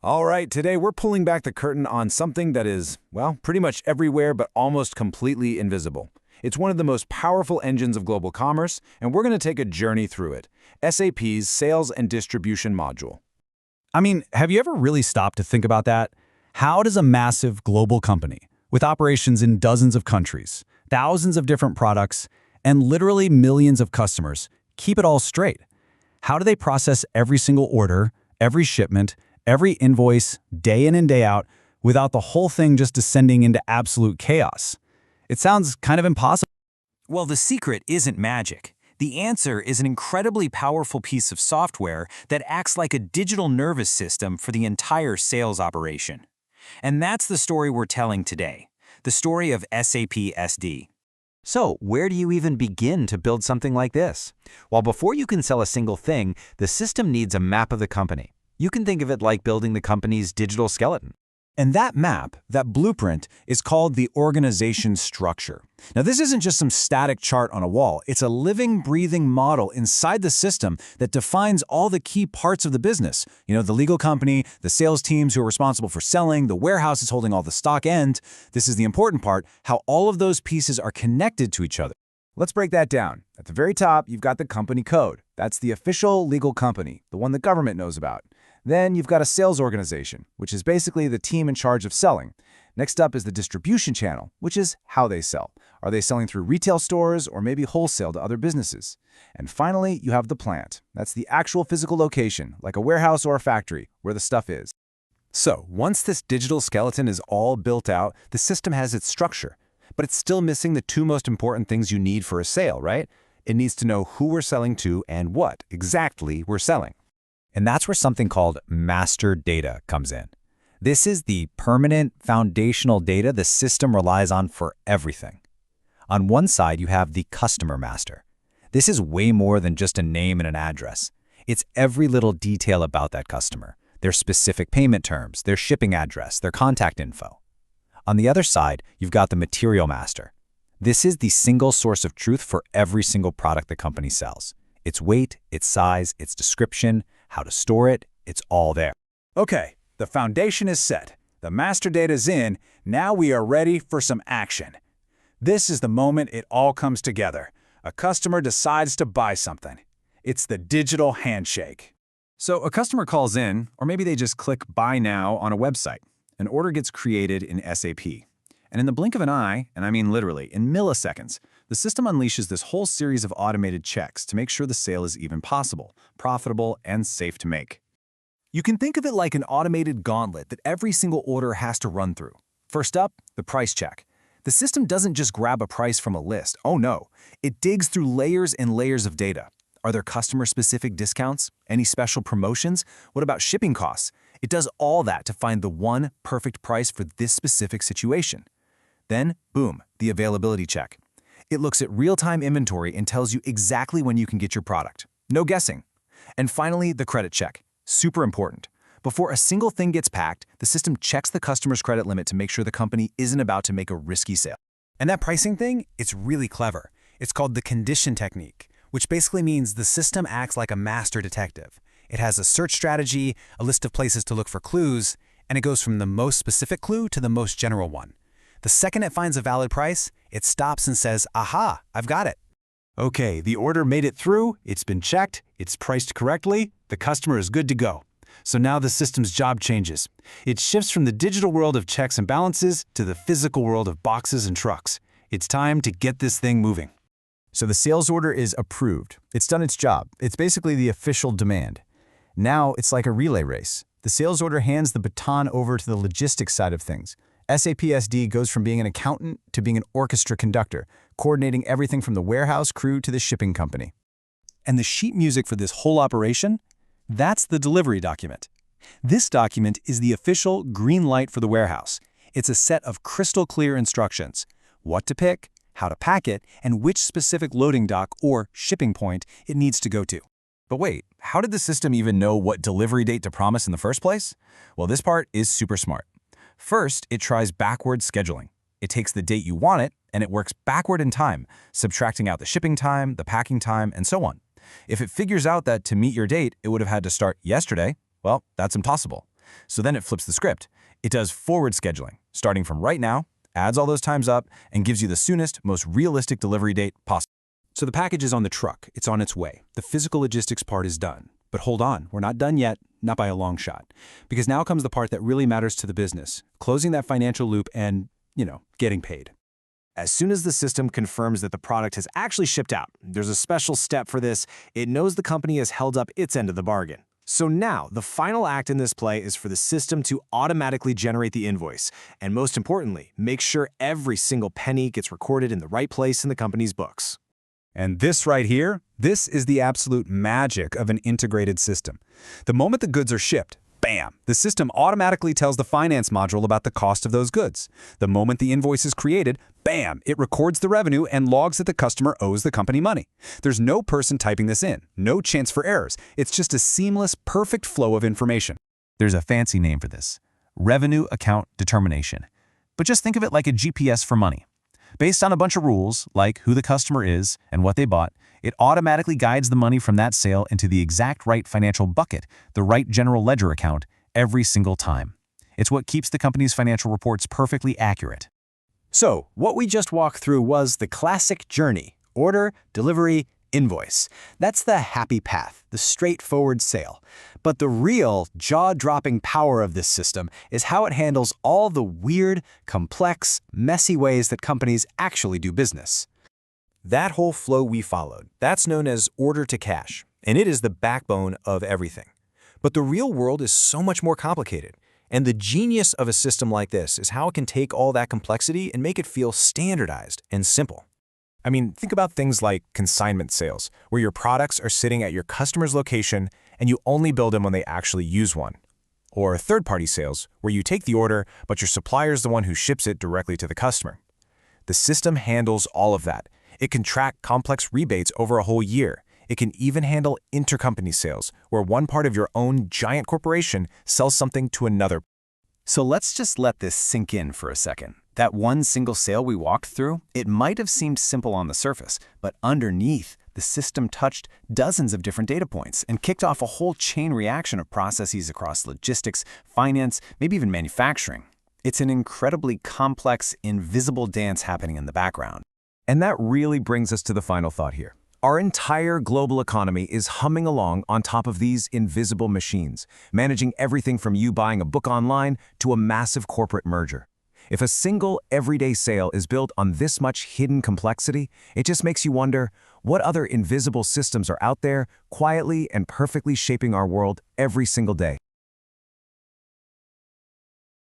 All right, today we're pulling back the curtain on something that is, well, pretty much everywhere but almost completely invisible. It's one of the most powerful engines of global commerce, and we're going to take a journey through it. SAP's Sales and Distribution Module. I mean, have you ever really stopped to think about that? How does a massive global company, with operations in dozens of countries, thousands of different products, and literally millions of customers, keep it all straight? How do they process every single order, every shipment, every invoice, day in and day out, without the whole thing just descending into absolute chaos? It sounds kind of impossible. Well, the secret isn't magic. The answer is an incredibly powerful piece of software that acts like a digital nervous system for the entire sales operation. And that's the story we're telling today, the story of SAP SD. So, where do you even begin to build something like this? Well, before you can sell a single thing, the system needs a map of the company. You can think of it like building the company's digital skeleton. And that map, that blueprint, is called the organization structure. Now, this isn't just some static chart on a wall. It's a living, breathing model inside the system that defines all the key parts of the business. The legal company, the sales teams who are responsible for selling, the warehouses holding all the stock, and, this is the important part, how all of those pieces are connected to each other. Let's break that down. At the very top, you've got the company code. That's the official legal company, the one the government knows about. Then you've got a sales organization, which is basically the team in charge of selling. Next up is the distribution channel, which is how they sell. Are they selling through retail stores or maybe wholesale to other businesses? And finally, you have the plant. That's the actual physical location, like a warehouse or a factory, where the stuff is. So, once this digital skeleton is all built out, the system has its structure. But it's still missing the two most important things you need for a sale, right? It needs to know who we're selling to and what exactly we're selling. And that's where something called master data comes in. This is the permanent foundational data the system relies on for everything. On one side, you have the customer master. This is way more than just a name and an address. It's every little detail about that customer, their specific payment terms, their shipping address, their contact info. On the other side, you've got the material master. This is the single source of truth for every single product the company sells. Its weight, its size, its description, how to store it, it's all there. Okay, the foundation is set. The master data is in. Now we are ready for some action. This is the moment it all comes together. A customer decides to buy something. It's the digital handshake. So a customer calls in, or maybe they just click Buy Now on a website. An order gets created in SAP. And in the blink of an eye, and I mean literally, in milliseconds, the system unleashes this whole series of automated checks to make sure the sale is even possible, profitable, and safe to make. You can think of it like an automated gauntlet that every single order has to run through. First up, the price check. The system doesn't just grab a price from a list. Oh no, it digs through layers and layers of data. Are there customer-specific discounts? Any special promotions? What about shipping costs? It does all that to find the one perfect price for this specific situation. Then, boom, the availability check. It looks at real-time inventory and tells you exactly when you can get your product. No guessing. And finally, the credit check. Super important. Before a single thing gets packed, the system checks the customer's credit limit to make sure the company isn't about to make a risky sale. And that pricing thing, it's really clever. It's called the condition technique, which basically means the system acts like a master detective. It has a search strategy, a list of places to look for clues, and it goes from the most specific clue to the most general one. The second it finds a valid price, it stops and says, aha, I've got it. Okay, the order made it through, it's been checked, it's priced correctly, the customer is good to go. So now the system's job changes. It shifts from the digital world of checks and balances to the physical world of boxes and trucks. It's time to get this thing moving. So the sales order is approved. It's done its job. It's basically the official demand. Now it's like a relay race. The sales order hands the baton over to the logistics side of things. SAP SD goes from being an accountant to being an orchestra conductor, coordinating everything from the warehouse crew to the shipping company. And the sheet music for this whole operation? That's the delivery document. This document is the official green light for the warehouse. It's a set of crystal clear instructions: what to pick, how to pack it, and which specific loading dock or shipping point it needs to go to. But wait, how did the system even know what delivery date to promise in the first place? Well, this part is super smart. First, it tries backward scheduling. It takes the date you want it, and it works backward in time, subtracting out the shipping time, the packing time, and so on. If it figures out that to meet your date, it would have had to start yesterday, well, that's impossible. So then it flips the script. It does forward scheduling, starting from right now, adds all those times up, and gives you the soonest, most realistic delivery date possible. So the package is on the truck. It's on its way. The physical logistics part is done. But hold on, we're not done yet, not by a long shot. Because now comes the part that really matters to the business, closing that financial loop and, getting paid. As soon as the system confirms that the product has actually shipped out, there's a special step for this. It knows the company has held up its end of the bargain. So now, the final act in this play is for the system to automatically generate the invoice, and most importantly, make sure every single penny gets recorded in the right place in the company's books. And this right here, this is the absolute magic of an integrated system. The moment the goods are shipped, bam, the system automatically tells the finance module about the cost of those goods. The moment the invoice is created, bam, it records the revenue and logs that the customer owes the company money. There's no person typing this in, no chance for errors. It's just a seamless, perfect flow of information. There's a fancy name for this: revenue account determination. But just think of it like a GPS for money. Based on a bunch of rules, like who the customer is and what they bought, it automatically guides the money from that sale into the exact right financial bucket, the right general ledger account, every single time. It's what keeps the company's financial reports perfectly accurate. So, what we just walked through was the classic journey: order, delivery, invoice. That's the happy path, the straightforward sale. But the real, jaw-dropping power of this system is how it handles all the weird, complex, messy ways that companies actually do business. That whole flow we followed, that's known as order to cash, and it is the backbone of everything. But the real world is so much more complicated, and the genius of a system like this is how it can take all that complexity and make it feel standardized and simple. I mean, think about things like consignment sales, where your products are sitting at your customer's location and you only bill them when they actually use one. Or third-party sales, where you take the order, but your supplier is the one who ships it directly to the customer. The system handles all of that. It can track complex rebates over a whole year. It can even handle intercompany sales, where one part of your own giant corporation sells something to another. So let's just let this sink in for a second. That one single sale we walked through, it might have seemed simple on the surface, but underneath, the system touched dozens of different data points and kicked off a whole chain reaction of processes across logistics, finance, maybe even manufacturing. It's an incredibly complex, invisible dance happening in the background. And that really brings us to the final thought here. Our entire global economy is humming along on top of these invisible machines, managing everything from you buying a book online to a massive corporate merger. If a single everyday sale is built on this much hidden complexity, it just makes you wonder what other invisible systems are out there quietly and perfectly shaping our world every single day.